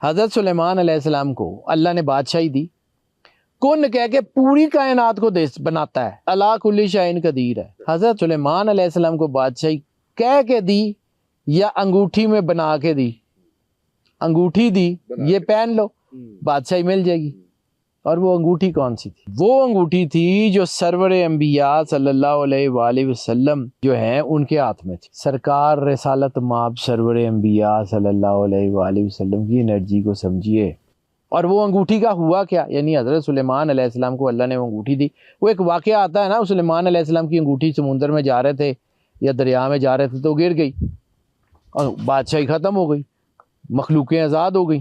حضرت سلیمان علیہ السلام کو اللہ نے بادشاہی دی، کن کہہ کے پوری کائنات کو بناتا ہے، اللہ کل شیء قدیر ہے۔ حضرت سلیمان علیہ السلام کو بادشاہی کہہ کے دی یا انگوٹھی میں بنا کے دی؟ انگوٹھی دی، یہ پہن لو بادشاہی مل جائے گی۔ اور وہ انگوٹھی کون سی تھی؟ وہ انگوٹھی تھی جو سرور انبیاء صلی اللہ علیہ وآلہ وسلم جو ہیں ان کے ہاتھ میں تھی۔ سرکار رسالت مآب سرور انبیاء صلی اللہ علیہ وآلہ وسلم کی انرجی کو سمجھیے۔ اور وہ انگوٹھی کا ہوا کیا؟ یعنی حضرت سلیمان علیہ السلام کو اللہ نے وہ انگوٹھی دی۔ وہ ایک واقعہ آتا ہے نا، سلیمان علیہ السلام کی انگوٹھی سمندر میں جا رہے تھے یا دریا میں جا رہے تھے تو گر گئی اور بادشاہی ختم ہو گئی، مخلوقیں آزاد ہو گئی۔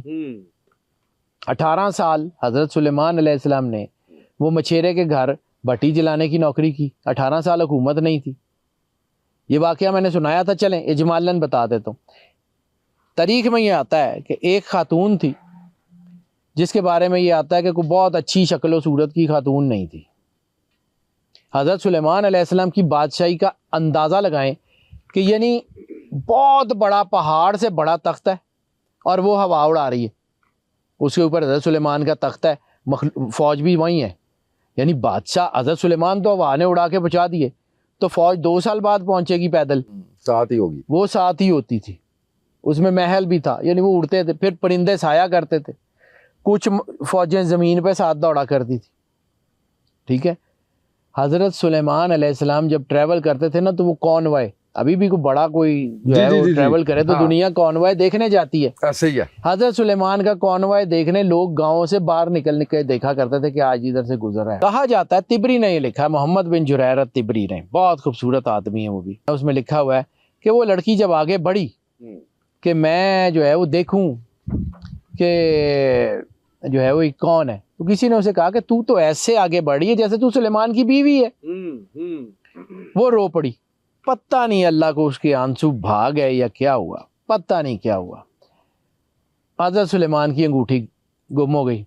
18 سال حضرت سلیمان علیہ السلام نے وہ مچھیرے کے گھر بٹی جلانے کی نوکری کی، 18 سال حکومت نہیں تھی۔ یہ واقعہ میں نے سنایا تھا، چلیں اجمالاً بتا دیتا ہوں۔ تاریخ میں یہ آتا ہے کہ ایک خاتون تھی جس کے بارے میں یہ آتا ہے کہ کوئی بہت اچھی شکل و صورت کی خاتون نہیں تھی۔ حضرت سلیمان علیہ السلام کی بادشاہی کا اندازہ لگائیں کہ یعنی بہت بڑا پہاڑ سے بڑا تخت ہے اور وہ ہوا اڑا رہی ہے، اس کے اوپر حضرت سلیمان کا تخت ہے، فوج بھی وہیں ہے۔ یعنی بادشاہ حضرت سلیمان تو ہوا نے اڑا کے پہنچا دیے، تو فوج 2 سال بعد پہنچے گی پیدل، ساتھ ہی ہوگی، وہ ساتھ ہی ہوتی تھی، اس میں محل بھی تھا، یعنی وہ اڑتے تھے، پھر پرندے سایہ کرتے تھے، کچھ فوجیں زمین پہ ساتھ دوڑا کرتی تھی، ٹھیک ہے۔ حضرت سلیمان علیہ السلام جب ٹریول کرتے تھے نا تو وہ کانوائے، ابھی بھی کوئی بڑا کوئی جو ہے وہ ٹریول کرے تو دنیا کانوائے دیکھنے جاتی ہے، ایسے ہی ہے۔ حضرت سلیمان کا کانوائے دیکھنے لوگ گاؤں سے باہر نکل کے دیکھا کرتے تھے کہ آج ادھر سے گزر رہا ہے۔ کہا جاتا ہے، طبری نے یہ لکھا ہے، محمد بن جریر طبری نے، بہت خوبصورت آدمی ہے وہ بھی، اس میں لکھا ہوا ہے کہ وہ لڑکی جب آگے بڑھی کہ میں جو ہے وہ دیکھوں کہ جو ہے وہ کون ہے، تو کسی نے اسے کہا کہ تو ایسے آگے بڑھی ہے جیسے تو سلیمان کی بیوی ہے۔ وہ رو پڑی، پتہ نہیں اللہ کو اس کے آنسو بھاگ گئے یا کیا ہوا، پتہ نہیں کیا ہوا۔ حضرت سلیمان کی انگوٹھی گم ہو گئی۔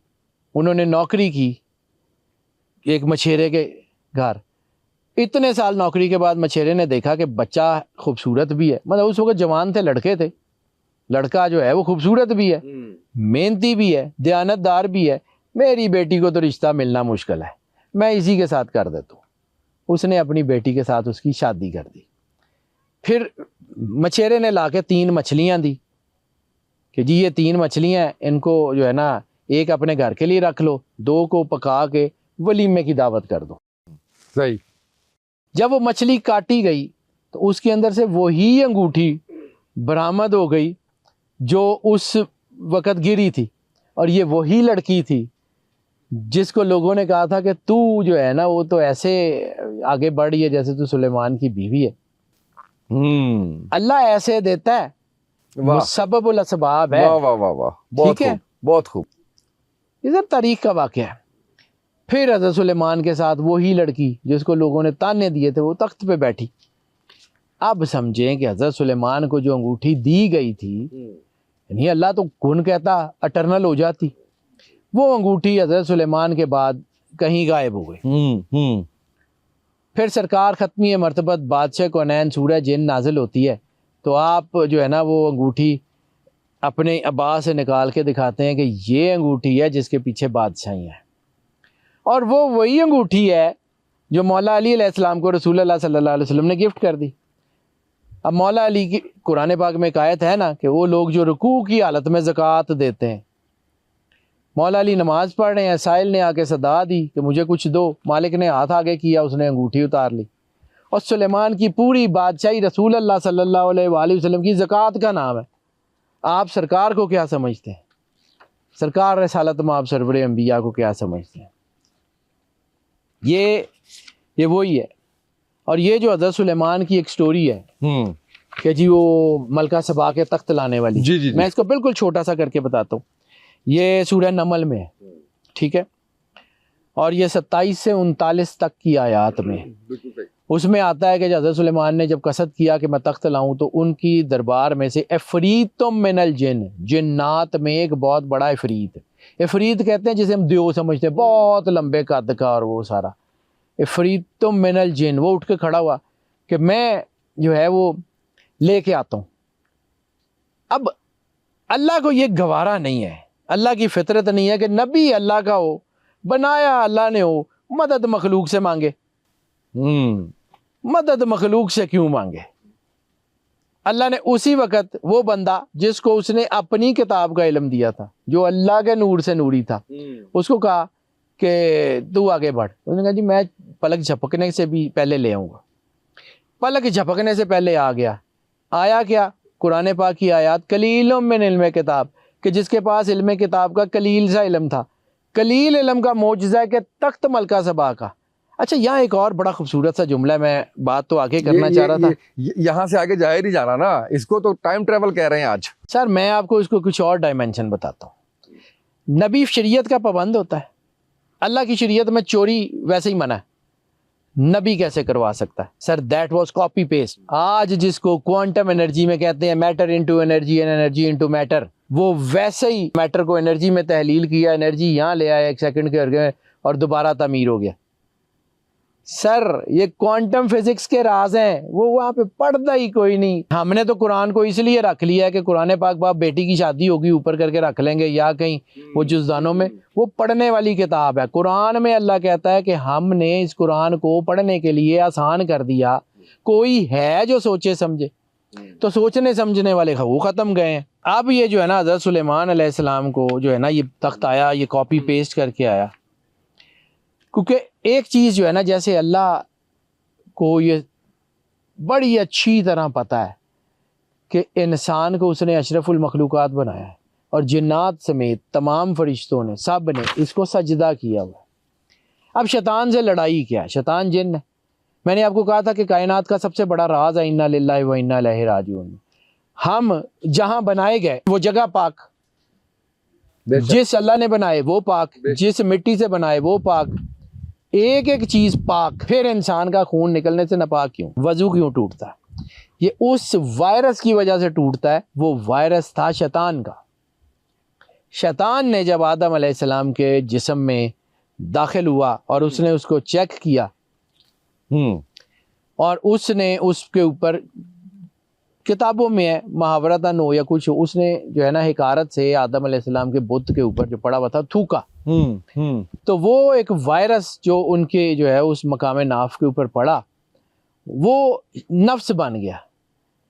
انہوں نے نوکری کی ایک مچھیرے کے گھر، اتنے سال نوکری کے بعد مچھیرے نے دیکھا کہ بچہ خوبصورت بھی ہے، مطلب اس وقت جوان تھے، لڑکے تھے، لڑکا جو ہے وہ خوبصورت بھی ہے، محنتی بھی ہے، دیانت دار بھی ہے، میری بیٹی کو تو رشتہ ملنا مشکل ہے، میں اسی کے ساتھ کر دیتا ہوں۔ اس نے اپنی بیٹی کے ساتھ اس کی شادی کر دی۔ پھر مچھیرے نے لا کے 3 مچھلیاں دی کہ جی یہ 3 مچھلیاں ہیں، ان کو جو ہے نا ایک اپنے گھر کے لیے رکھ لو، 2 کو پکا کے ولیمے کی دعوت کر دو۔ صحیح۔ جب وہ مچھلی کاٹی گئی تو اس کے اندر سے وہی انگوٹھی برآمد ہو گئی جو اس وقت گری تھی، اور یہ وہی لڑکی تھی جس کو لوگوں نے کہا تھا کہ تو جو ہے نا وہ تو ایسے آگے بڑھ رہی ہے جیسے تو سلیمان کی بیوی ہے۔ اللہ ایسے دیتا ہے، مسبب الاسباب ہے۔ واہ واہ واہ واہ، بہت ٹھیک ہے، خوب، بہت خوب۔ ادھر تاریخ کا واقعہ ہے۔ پھر حضرت سلیمان کے ساتھ وہی لڑکی جس کو لوگوں نے تانے دیے تھے وہ تخت پہ بیٹھی۔ اب سمجھیں کہ حضرت سلیمان کو جو انگوٹھی دی گئی تھی، یعنی اللہ تو کن کہتا اٹرنل ہو جاتی، وہ انگوٹھی حضرت سلیمان کے بعد کہیں غائب ہو گئی۔ پھر سرکار ختمی مرتبت بادشاہ کونین سورہ جن نازل ہوتی ہے تو آپ جو ہے نا وہ انگوٹھی اپنے عبا سے نکال کے دکھاتے ہیں کہ یہ انگوٹھی ہے جس کے پیچھے بادشاہی ہیں، اور وہ وہی انگوٹھی ہے جو مولا علی علیہ السلام کو رسول اللہ صلی اللہ علیہ وسلم نے گفٹ کر دی۔ اب مولا علی کی قرآن پاک میں ایک آیت ہے نا کہ وہ لوگ جو رکوع کی حالت میں زکوٰۃ دیتے ہیں، مولا علی نماز پڑھ رہے ہیں، سائل نے آ کے صدا دی کہ مجھے کچھ دو، مالک نے ہاتھ آگے کیا، اس نے انگوٹھی اتار لی، اور سلیمان کی پوری بادشاہی رسول اللہ صلی اللہ علیہ وآلہ وسلم کی زکوٰۃ کا نام ہے۔ آپ سرکار کو کیا سمجھتے ہیں؟ سرکار رسالت مآب سرور انبیاء کو کیا سمجھتے ہیں؟ یہ وہی ہے۔ اور یہ جو حضرت سلیمان کی ایک سٹوری ہے کہ جی وہ ملکہ سبا کے تخت لانے والی، میں اس کو بالکل چھوٹا سا کر کے بتاتا ہوں۔ یہ سورہ نمل میں ہے، ٹھیک ہے، اور یہ 27 سے 39 تک کی آیات میں، اس میں آتا ہے کہ حضرت سلیمان نے جب قصد کیا کہ میں تخت لاؤں تو ان کی دربار میں سے عفریت من الجن، جنات میں ایک بہت بڑا عفریت کہتے ہیں جسے ہم دیو سمجھتے ہیں، بہت لمبے قد کا، اور وہ سارا عفریت من الجن، وہ اٹھ کے کھڑا ہوا کہ میں جو ہے وہ لے کے آتا ہوں۔ اب اللہ کو یہ گوارا نہیں ہے, اللہ کی فطرت نہیں ہے کہ نبی اللہ کا ہو, بنایا اللہ نے ہو, مدد مخلوق سے مانگے. مدد مخلوق سے کیوں مانگے؟ اللہ نے اسی وقت وہ بندہ جس کو اس نے اپنی کتاب کا علم دیا تھا, جو اللہ کے نور سے نوری تھا, اس کو کہا کہ تو آگے بڑھ. اس نے کہا جی میں پلک جھپکنے سے بھی پہلے لے آؤں گا. پلک جھپکنے سے پہلے آ گیا. آیا کیا؟ قرآن پاک کی آیات, قلیل من علم کتاب, کہ جس کے پاس علم کتاب کا قلیل سا علم تھا. قلیل علم کا معجزہ ہے کہ تخت ملکہ سبا کا. اچھا یہاں ایک اور بڑا خوبصورت سا جملہ ہے, میں بات تو آگے کرنا چاہ رہا تھا. یہاں سے آگے جائے نہیں جانا نا, اس کو تو ٹائم ٹریول کہہ رہے ہیں آج. سر میں آپ کو اس کو کچھ اور ڈائمینشن بتاتا ہوں. نبی شریعت کا پابند ہوتا ہے. اللہ کی شریعت میں چوری ویسے ہی منع ہے, نبی کیسے کروا سکتا ہے؟ Sir that was copy paste. آج جس کو کوانٹم انرجی میں کہتے ہیں, matter into energy and energy into matter, وہ ویسے ہی میٹر کو انرجی میں تحلیل کیا, انرجی یہاں لے آیا 1 سیکنڈ کے ارگے اور دوبارہ تعمیر ہو گیا. سر یہ کوانٹم فزکس کے راز ہیں, وہ وہاں پہ پڑھتا ہی کوئی نہیں. ہم نے تو قرآن کو اس لیے رکھ لیا ہے کہ قرآن پاک باپ بیٹی کی شادی ہوگی اوپر کر کے رکھ لیں گے یا کہیں وہ جزدانوں میں, وہ پڑھنے والی کتاب ہے. قرآن میں اللہ کہتا ہے کہ ہم نے اس قرآن کو پڑھنے کے لیے آسان کر دیا. کوئی ہے جو سوچے سمجھے؟ تو سوچنے سمجھنے والے وہ ختم گئے ہیں. اب یہ جو ہے نا حضرت سلیمان علیہ السلام کو جو ہے نا یہ تخت آیا, یہ کاپی پیسٹ کر کے آیا. کیونکہ ایک چیز جو ہے نا, جیسے اللہ کو یہ بڑی اچھی طرح پتہ ہے کہ انسان کو اس نے اشرف المخلوقات بنایا ہے, اور جنات سمیت تمام فرشتوں نے, سب نے اس کو سجدہ کیا ہوا ہے. اب شیطان سے لڑائی کیا ہے؟ شیطان جن ہے. میں نے آپ کو کہا تھا کہ کائنات کا سب سے بڑا راز ہے انا للہ و انا الیہ راجعون. ہم جہاں بنائے گئے وہ جگہ پاک, جس اللہ نے بنائے وہ پاک, جس مٹی سے بنائے وہ پاک, ایک ایک چیز پاک. پھر انسان کا خون نکلنے سے ناپاک کیوں؟ وضو کیوں ٹوٹتا ہے؟ یہ اس وائرس کی وجہ سے ٹوٹتا ہے. وہ وائرس تھا شیطان کا. شیطان نے جب آدم علیہ السلام کے جسم میں داخل ہوا اور اس نے اس کو چیک کیا, اور اس نے اس کے اوپر, کتابوں میں ہے محاورتاً ہو یا کچھ, اس نے جو ہے نا حکارت سے آدم علیہ السلام کے بت کے اوپر جو پڑا ہوا تھا تھوکا. تو وہ ایک وائرس جو ان کے جو ہے اس مقام ناف کے اوپر پڑا, وہ نفس بن گیا,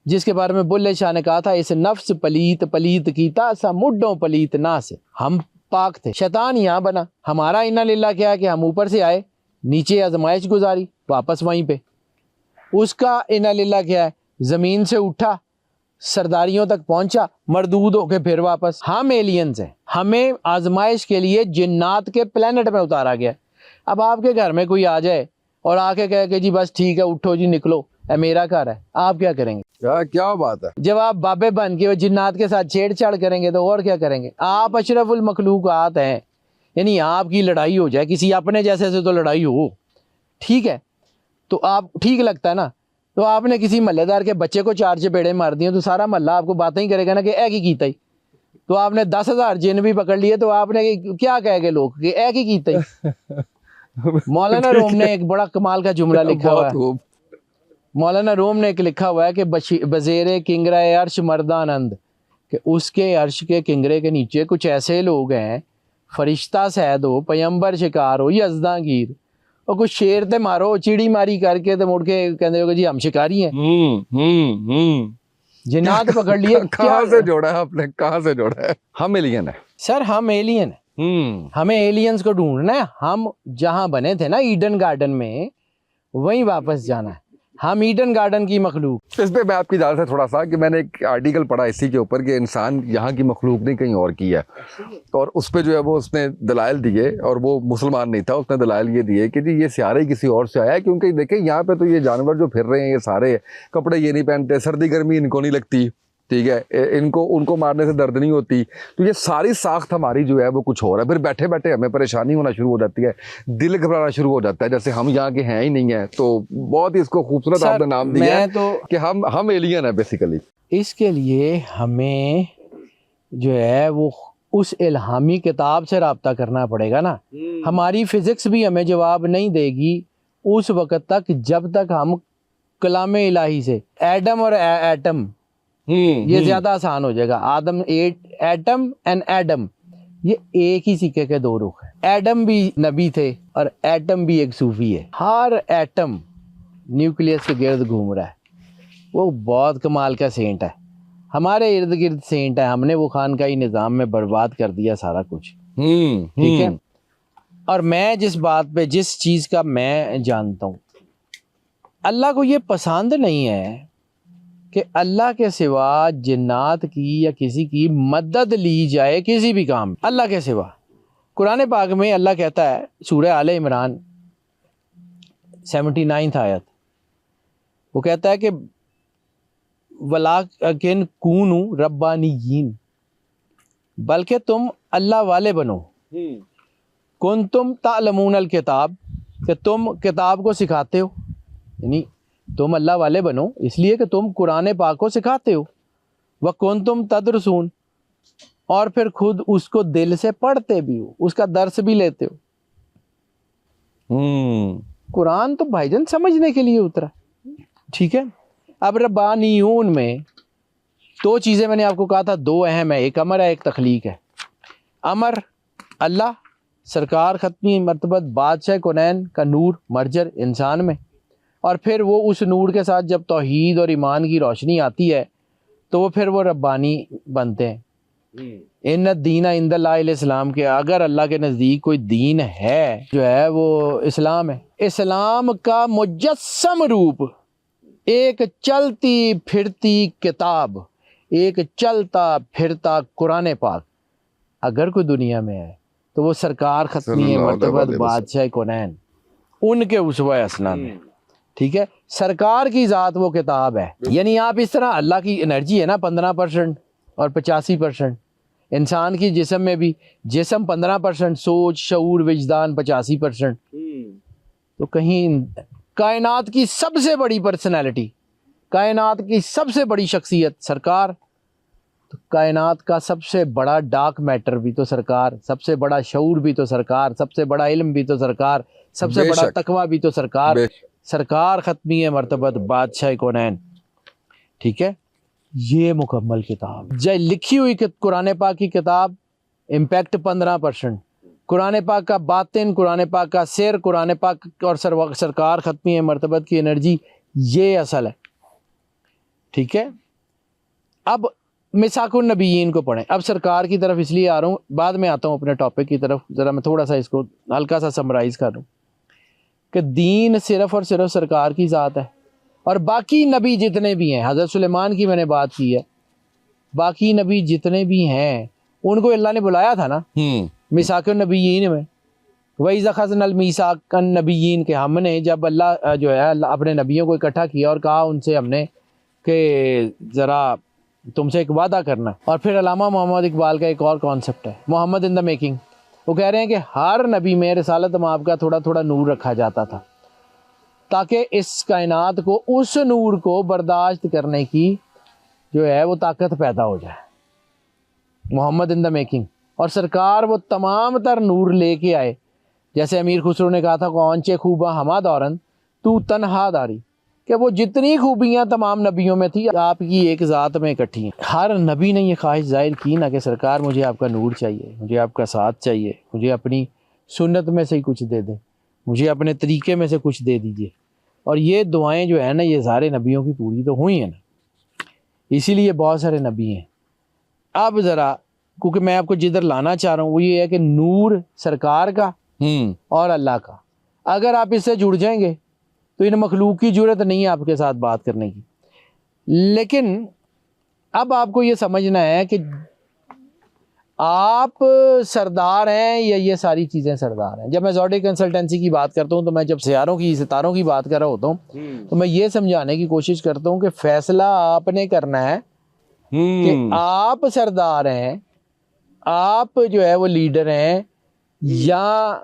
جس کے بارے میں بلے شاہ نے کہا تھا اس نفس پلیت پلیت کیتا سا مڈوں پلیت نہ سے. ہم پاک تھے, شیطان یہاں بنا. ہمارا انا للہ کیا ہے کہ ہم اوپر سے آئے, نیچے آزمائش گزاری, واپس وہیں پہ. اس کا انا للہ کیا ہے, زمین سے اٹھا, سرداریوں تک پہنچا, مردود ہو کے پھر واپس. ہم ایلینز ہیں, ہمیں آزمائش کے لیے جنات کے پلانٹ میں اتارا گیا. اب آپ کے گھر میں کوئی آ جائے اور آ کے کہے کہ جی بس ٹھیک ہے اٹھو جی نکلو, اے میرا گھر ہے, آپ کیا کریں گے؟ کیا بات ہے. جب آپ بابے بن کے وہ جنات کے ساتھ چھیڑ چھاڑ کریں گے تو اور کیا کریں گے؟ آپ اشرف المخلوقات ہیں, یعنی آپ کی لڑائی ہو جائے کسی اپنے جیسے سے, تو لڑائی ہو ٹھیک ہے تو آپ ٹھیک لگتا ہے نا. تو آپ نے کسی محلے دار کے بچے کو 4 چپیڑے مار دیے تو سارا محلہ آپ کو باتیں ہی کرے گا نا کہ ایک ہی کیتا ہی. تو آپ نے 10,000 جن بھی پکڑ لیے تو آپ نے کیا کہے گے لوگ کہ ایک ہی کیتا ہی. مولانا روم نے ایک بڑا کمال کا جملہ لکھا ہوا ہے. مولانا روم نے ایک لکھا ہوا ہے کہ بزیر کنگرہ عرش مردانند, کہ اس کے عرش کے کنگرے کے نیچے کچھ ایسے لوگ ہیں, فرشتہ سید ہو, پیمبر شکار ہو, یزداں گیر, اور کچھ شیر تے مارو, چیڑی ماری کر کے تے مڑ کے کہتے ہو کہ جی ہم شکاری ہیں. جنات پکڑ لیے. کہاں سے جوڑا ہے آپ نے, کہاں سے جوڑا ہے؟ ہم ایلین ہیں سر, ہم ایلین ہیں. ہمیں ایلینز کو ڈھونڈنا ہے. ہم جہاں بنے تھے نا ایڈن گارڈن میں, وہیں واپس جانا ہے. ہم ایڈن گارڈن کی مخلوق. اس پہ میں آپ کی اجازت ہے تھوڑا سا, کہ میں نے ایک آرٹیکل پڑھا اسی کے اوپر کہ انسان یہاں کی مخلوق نہیں کہیں اور کی ہے, اور اس پہ جو ہے وہ اس نے دلائل دیے, اور وہ مسلمان نہیں تھا, اس نے دلائل یہ دیے کہ جی یہ سیارہ کسی اور سے آیا ہے, کیونکہ دیکھیں یہاں پہ تو یہ جانور جو پھر رہے ہیں یہ سارے کپڑے یہ نہیں پہنتے, سردی گرمی ان کو نہیں لگتی, ٹھیک ہے, ان کو مارنے سے درد نہیں ہوتی. تو یہ ساری ساخت ہماری جو ہے وہ کچھ اور ہے. پھر بیٹھے بیٹھے ہمیں پریشانی ہونا شروع ہو جاتی ہے, دل گھبرانا شروع ہو جاتا ہے, جیسے ہم یہاں کے ہیں ہی نہیں ہیں. تو بہت ہی اس کو خوبصورت آپ نے نام دیا ہے کہ ہم ایلین ہیں بیسیکلی. اس کے لیے ہمیں جو ہے وہ اس الہامی کتاب سے رابطہ کرنا پڑے گا نا. ہماری فزکس بھی ہمیں جواب نہیں دے گی اس وقت تک جب تک ہم کلام الہی سے ایڈم اور ایٹم یہ زیادہ آسان ہو جائے گا. آدم ایٹم اینڈ ایڈم, یہ ایک ہی سکے کے دو رخ ہیں. ایڈم بھی نبی تھے اور ایٹم بھی ایک صوفی ہے. ہر ایٹم نیوکلیس کے گرد گھوم رہا ہے. وہ بہت کمال کا سینٹ ہے. ہمارے ارد گرد سینٹ ہے, ہم نے وہ خانقاہی نظام میں برباد کر دیا سارا کچھ. ٹھیک ہے. اور میں جس بات پہ, جس چیز کا میں جانتا ہوں, اللہ کو یہ پسند نہیں ہے کہ اللہ کے سوا جنات کی یا کسی کی مدد لی جائے کسی بھی کام. اللہ کے سوا قرآن پاک میں اللہ کہتا ہے, سورہ آل عمران 79 آیت, وہ کہتا ہے کہ وَلَٰكِن كُونُوا رَبَّانِيِّينَ, بلکہ تم اللہ والے بنو. کنتم تعلمون الکتاب, کہ تم کتاب کو سکھاتے ہو, یعنی تم اللہ والے بنو اس لیے کہ تم قرآن پاک کو سکھاتے ہو. وَكُنْتُمْ تَدْرُسُونَ, اور پھر خود اس کو دل سے پڑھتے بھی ہو, اس کا درس بھی لیتے ہو. قرآن تو بھائی جان سمجھنے کے لیے اترا. ٹھیک ہے. اب ربانیون میں دو چیزیں میں نے آپ کو کہا تھا, دو اہم ہے, ایک امر ہے ایک تخلیق ہے. امر اللہ سرکار ختمی مرتبت بادشاہ کونین کا نور مرجر انسان میں, اور پھر وہ اس نور کے ساتھ جب توحید اور ایمان کی روشنی آتی ہے تو وہ پھر وہ ربانی بنتے ہیں. ان الدین عند اللہ الاسلام, کے اگر اللہ کے نزدیک کوئی دین ہے جو ہے وہ اسلام ہے. اسلام کا مجسم روپ ایک چلتی پھرتی کتاب, ایک چلتا پھرتا قرآن پاک اگر کوئی دنیا میں ہے تو وہ سرکار ختمی مرتبت بادشاہ کونین, ان کے اسوہ حسنہ میں. ٹھیک ہے. سرکار کی ذات وہ کتاب ہے. یعنی آپ اس طرح اللہ کی انرجی ہے نا 15% اور 85%, انسان کی جسم میں بھی جسم 15%, سوچ شعور وجدان 85%. تو کہیں کائنات کی سب سے بڑی پرسنالٹی, کائنات کی سب سے بڑی شخصیت سرکار, تو کائنات کا سب سے بڑا ڈارک میٹر بھی تو سرکار, سب سے بڑا شعور بھی تو سرکار, سب سے بڑا علم بھی تو سرکار, سب سے بڑا تقویٰ بھی تو سرکار, سرکار ختمی مرتبت بادشاہ کونین. ٹھیک ہے. یہ مکمل کتاب لکھی ہوئی قرآن پاک کی کتاب, امپیکٹ 15%, قرآن پاک کا باطن, قرآن پاک کا سر, قرآن پاک اور سرکار ختمی مرتبت کی انرجی, یہ اصل ہے. ٹھیک ہے. اب میثاق النبیین کو پڑھیں. اب سرکار کی طرف اس لیے آ رہا ہوں, بعد میں آتا ہوں اپنے ٹاپک کی طرف, ذرا میں تھوڑا سا اس کو ہلکا سا سمرائز کر دوں کہ دین صرف اور صرف سرکار کی ذات ہے, اور باقی نبی جتنے بھی ہیں, حضرت سلیمان کی میں نے بات کی ہے, باقی نبی جتنے بھی ہیں ان کو اللہ نے بلایا تھا نا میثاق النبیین میں. وَإِذْ أَخَذْنَا الْمِيثَاقَ النَّبِيِّينَ, کہ ہم نے جب اللہ جو ہے اللہ اپنے نبیوں کو اکٹھا کیا اور کہا ان سے ہم نے کہ ذرا تم سے ایک وعدہ کرنا. اور پھر علامہ محمد اقبال کا ایک اور کانسیپٹ ہے, محمد ان دا میکنگ. وہ کہہ رہے ہیں کہ ہر نبی میں رسالت مآب کا تھوڑا تھوڑا نور رکھا جاتا تھا تاکہ اس کائنات کو اس نور کو برداشت کرنے کی جو ہے وہ طاقت پیدا ہو جائے. محمد ان دا میکنگ. اور سرکار وہ تمام تر نور لے کے آئے, جیسے امیر خسرو نے کہا تھا کونچے خوبہ ہما دورن تو تنہا داری, کہ وہ جتنی خوبیاں تمام نبیوں میں تھی آپ کی ایک ذات میں اکٹھی ہیں. ہر نبی نے یہ خواہش ظاہر کی نا کہ سرکار مجھے آپ کا نور چاہیے, مجھے آپ کا ساتھ چاہیے, مجھے اپنی سنت میں سے ہی کچھ دے دیں, مجھے اپنے طریقے میں سے کچھ دے دیجئے. اور یہ دعائیں جو ہیں نا یہ سارے نبیوں کی پوری تو ہوئی ہیں نا, اسی لیے بہت سارے نبی ہیں. اب ذرا کیونکہ میں آپ کو جدھر لانا چاہ رہا ہوں وہ یہ ہے کہ نور سرکار کا اور اللہ کا, اگر آپ اس سے جڑ جائیں گے تو ان مخلوق کی ضرورت نہیں ہے آپ کے ساتھ بات کرنے کی. لیکن اب آپ کو یہ سمجھنا ہے کہ آپ سردار ہیں یا یہ ساری چیزیں سردار ہیں. جب میں زوڈی کنسلٹنسی کی بات کرتا ہوں تو میں جب ستاروں کی بات کر رہا ہوتا ہوں تو میں یہ سمجھانے کی کوشش کرتا ہوں کہ فیصلہ آپ نے کرنا ہے کہ آپ سردار ہیں, آپ جو ہے وہ لیڈر ہیں, یا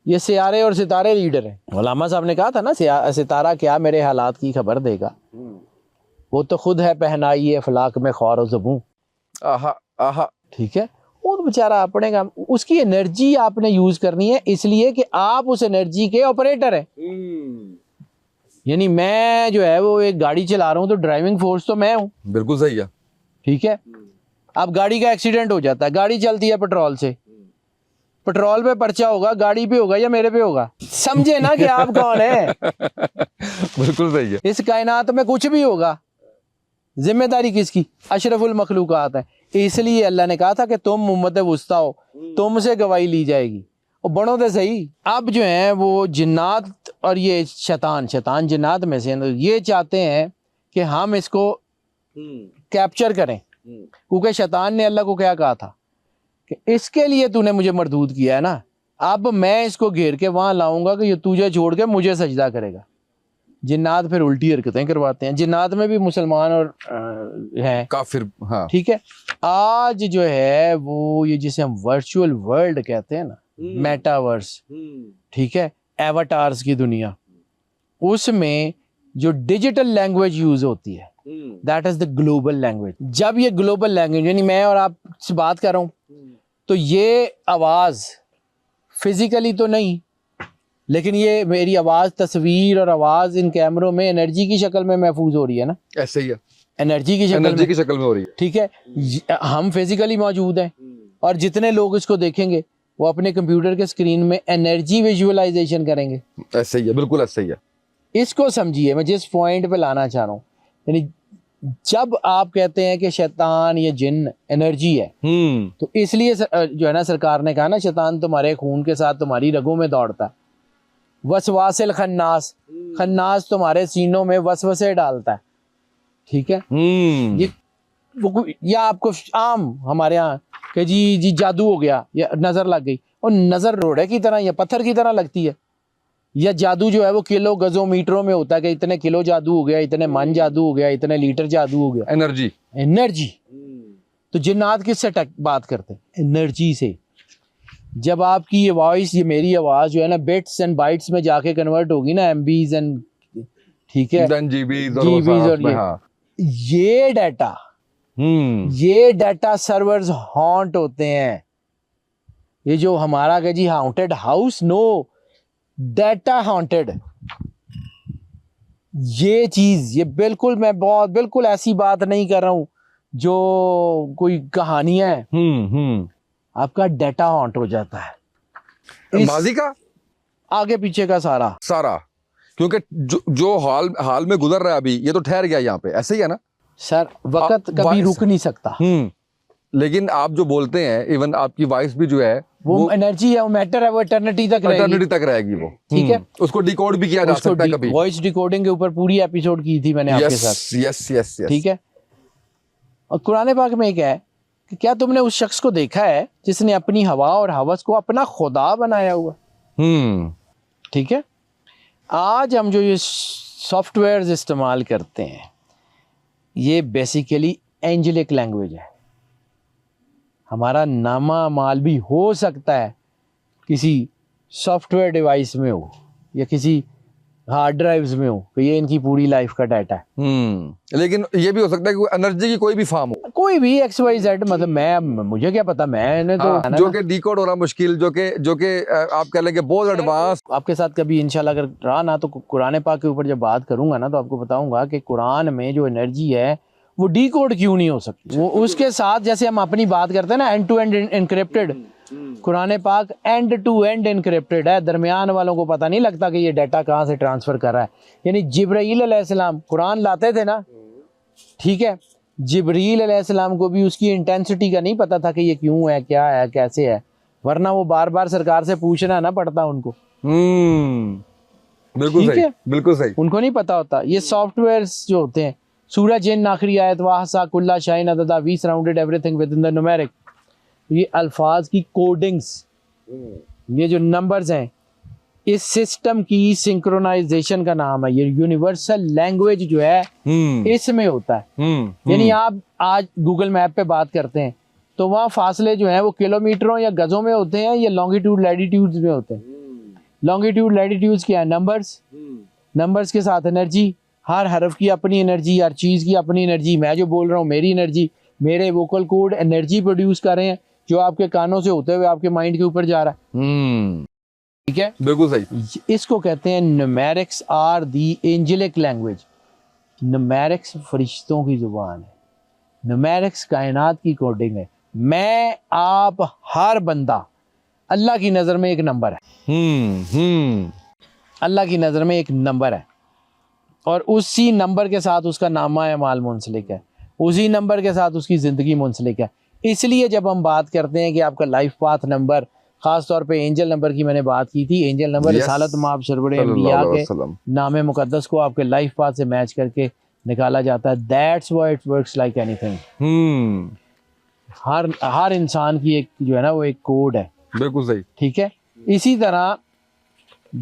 یہ سیارے اور ستارے لیڈر ہیں. علامہ صاحب نے کہا تھا نا ستارہ کیا میرے حالات کی خبر دے گا, وہ تو خود ہے پہنائی افلاک میں خور و زبوں. ٹھیک ہے. وہ بیچارہ اپنے کا, اس کی انرجی آپ نے یوز کرنی ہے, اس لیے کہ آپ اس انرجی کے آپریٹر ہیں. یعنی میں جو ہے وہ ایک گاڑی چلا رہا ہوں تو ڈرائیونگ فورس تو میں ہوں. بالکل صحیح ہے. ٹھیک ہے. اب گاڑی کا ایکسیڈنٹ ہو جاتا ہے, گاڑی چلتی ہے پیٹرول سے, پیٹرول پہ پرچہ ہوگا, گاڑی پہ ہوگا یا میرے پہ ہوگا؟ سمجھے نا کہ آپ کون ہیں. بالکل صحیح ہے. اس کائنات میں کچھ بھی ہوگا, ذمہ داری کس کی؟ اشرف المخلوقات ہے. اس لیے اللہ نے کہا تھا کہ تم امت وسطیٰ ہو, تم سے گواہی لی جائے گی. اور بڑھو تو صحیح. اب جو ہیں وہ جنات اور یہ شیطان جنات میں سے یہ چاہتے ہیں کہ ہم اس کو کیپچر کریں, کیونکہ شیطان نے اللہ کو کیا کہا تھا کہ اس کے لیے تو نے مجھے مردود کیا ہے نا, اب میں اس کو گھیر کے وہاں لاؤں گا کہ یہ تجھے چھوڑ کے مجھے سجدہ کرے گا. جنات پھر الٹی حرکتیں کرواتے ہیں. جنات میں بھی مسلمان اور ہیں کافر. ہاں ٹھیک ہے. آج جو ہے وہ یہ جسے ہم ورچوئل ورلڈ کہتے ہیں نا, میٹاورس, ٹھیک ہے, ایواتارز کی دنیا, اس میں جو ڈیجیٹل لینگویج یوز ہوتی ہے that is the global language. جب یہ گلوبل لینگویج یعنی میں اور آپ سے بات کر رہا ہوں تو یہ آواز فزیکلی تو نہیں, لیکن یہ میری آواز تصویر اور آواز ان کیمروں میں انرجی کی شکل میں محفوظ ہو رہی ہے نا. ایسے ہی ہے, انرجی کی شکل انرجی کی شکل میں ہو رہی ہے. ٹھیک ہے. ہم فزیکلی موجود ہیں اور جتنے لوگ اس کو دیکھیں گے وہ اپنے کمپیوٹر کے اسکرین میں انرجی ویژولائزیشن کریں گے. ایسے ہی ہے, بالکل ایسے ہی ہے. اس کو سمجھیے, میں جس پوائنٹ پہ لانا چاہ رہا ہوں, یعنی جب آپ کہتے ہیں کہ شیطان یا جن انرجی ہے تو اس لیے جو ہے نا سرکار نے کہا نا شیطان تمہارے خون کے ساتھ تمہاری رگوں میں دوڑتا ہے. وسواس الخناس, خناس تمہارے سینوں میں وسوسے ڈالتا ہے. ٹھیک ہے. یا آپ کو عام ہمارے ہاں کہ جی جادو ہو گیا یا نظر لگ گئی, اور نظر روڑے کی طرح یا پتھر کی طرح لگتی ہے, یا جادو جو ہے وہ کلو گزوں میٹروں میں ہوتا ہے کہ اتنے کلو جادو ہو گیا, اتنے من جادو ہو گیا, اتنے لیٹر جادو ہو گیا. انرجی. تو جنات کس سے بات کرتے ہیں؟ انرجی سے. جب آپ کی یہ وائس, یہ میری آواز جو ہے نا بٹس اینڈ بائٹس میں جا کے کنورٹ ہوگی نا, ایم بیز اینڈ, ٹھیک ہے, جی بیز اور یہ ڈیٹا, یہ ڈیٹا سرورز ہانٹ ہوتے ہیں. یہ جو ہمارا کہ جی ہانٹڈ ہاؤس, نو, ڈیٹا ہانٹڈ. یہ چیز, یہ بالکل میں بہت بالکل ایسی بات نہیں کر رہا ہوں جو کوئی کہانی ہے. آپ کا ڈیٹا ہانٹ ہو جاتا ہے, ماضی کا آگے پیچھے کا سارا, کیونکہ جو حال میں گزر رہا ہے ابھی, یہ تو ٹھہر گیا یہاں پہ. ایسے ہی ہے نا سر, وقت کبھی رک نہیں سکتا. لیکن آپ جو بولتے ہیں, ایون آپ کی وائس بھی جو ہے وہ انرجی ہے, وہ میٹر ہے, وہ ایٹرنیٹی تک رہے گی وہ. ٹھیک ہے. اس کو ڈیکوڈ بھی کیا جا سکتا ہے کبھی. وائس ڈیکوڈنگ کے اوپر پوری ایپیسوڈ کی تھی میں نے آپ کے ساتھ. یس. ٹھیک ہے. اور قرآن پاک میں کیا ہے کہ کیا تم نے اس شخص کو دیکھا ہے جس نے اپنی ہوا اور ہوس کو اپنا خدا بنایا ہوا. ٹھیک ہے. آج ہم جو یہ سافٹ ویئرز استعمال کرتے ہیں یہ بیسیکلی اینجلک لینگویج ہے. ہمارا نامہ مال بھی ہو سکتا ہے کسی سافٹ ویئر ڈیوائس میں ہو یا کسی ہارڈ ڈرائیوز میں ہو کہ یہ ان کی پوری لائف کا ڈیٹا ہے. لیکن یہ بھی ہو سکتا ہے کہ انرجی کی کوئی بھی فارم ہو, کوئی بھی ایکس وائی زیڈ, مطلب مجھے کیا پتا, میں نے تو جو کہ ڈیکوڈ ہونا مشکل, جو کہ آپ کہہ لیں کہ بہت ایڈوانس. آپ کے ساتھ کبھی انشاءاللہ اگر رہا نا تو قرآن پاک کے اوپر جب بات کروں گا نا تو آپ کو بتاؤں گا کہ قرآن میں جو انرجی ہے وہ ڈیکوڈ کیوں نہیں ہو سکتی. وہ اس کے ساتھ جیسے ہم اپنی بات کرتے ہیں نا اینڈ ٹو اینڈ انکرپٹڈ, قرآن پاک اینڈ ٹو اینڈ انکرپٹڈ ہے. درمیان والوں کو پتہ نہیں لگتا کہ یہ ڈیٹا کہاں سے ٹرانسفر کر رہا ہے. یعنی جبرائیل علیہ السلام قرآن لاتے تھے نا, ٹھیک ہے, جبریل علیہ السلام کو بھی اس کی انٹینسٹی کا نہیں پتا تھا کہ یہ کیوں ہے, کیا ہے, کیسے ہے, ورنہ وہ بار بار سرکار سے پوچھنا نہ پڑتا ان کو. بالکل صحیح, بالکل صحیح, ان کو نہیں پتا ہوتا. یہ سافٹ ویئرز جو ہوتے ہیں, سورہ جن آخری آیت واحسا کل شیء عددا, we surrounded everything with in the numeric. یہ الفاظ کی کوڈنگز, یہ جو نمبرز ہیں, اس سسٹم کی سنکرونائزیشن کا نام ہے. یہ یونیورسل لینگویج جو ہے اس میں ہوتا ہے. یعنی آپ آج گوگل میپ پہ بات کرتے ہیں تو وہاں فاصلے جو ہیں وہ کلومیٹروں یا گزوں میں ہوتے ہیں یا لانگیٹیوڈ لیٹیٹیوڈز میں ہوتے ہیں. لانگیٹیوڈ لیٹیٹیوڈز کیا ہے؟ نمبرز کے ساتھ انرجی, ہر حرف کی اپنی انرجی, ہر چیز کی اپنی انرجی. میں جو بول رہا ہوں میری انرجی, میرے ووکل کوڈ انرجی پروڈیوس کر رہے ہیں جو آپ کے کانوں سے ہوتے ہوئے آپ کے مائنڈ کے اوپر جا رہا ہے. ٹھیک ہے, بالکل صحیح. اس کو کہتے ہیں نومیرکس کائنات کی کوڈنگ ہے. میں آپ ہر بندہ اللہ کی نظر میں ایک نمبر ہے. اللہ کی نظر میں ایک نمبر ہے, اور اسی نمبر کے ساتھ اس کا نامہ اعمال منسلک ہے, اسی نمبر کے ساتھ اس کی زندگی منسلک ہے. اس لیے جب ہم بات کرتے ہیں کہ آپ کا لائف پاتھ نمبر, خاص طور پہ اینجل نمبر کی میں نے بات کی تھی, اینجل نمبر رسالت مآب سرور انبیاء کے نام مقدس کو آپ کے لائف پاتھ سے میچ کر کے نکالا جاتا ہے. That's why it works like anything. ہر انسان کی ایک جو ہے نا وہ ایک کوڈ ہے. بالکل صحیح. ٹھیک ہے. اسی طرح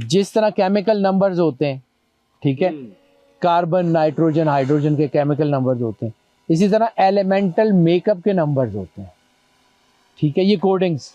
جس طرح کیمیکل نمبرز ہوتے ہیں, ٹھیک ہے, کاربن, نائٹروجن, ہائیڈروجن کے کیمیکل نمبرز ہوتے ہیں, اسی طرح ایلیمنٹل میک اپ کے نمبرز ہوتے ہیں. ٹھیک ہے, یہ کوڈنگز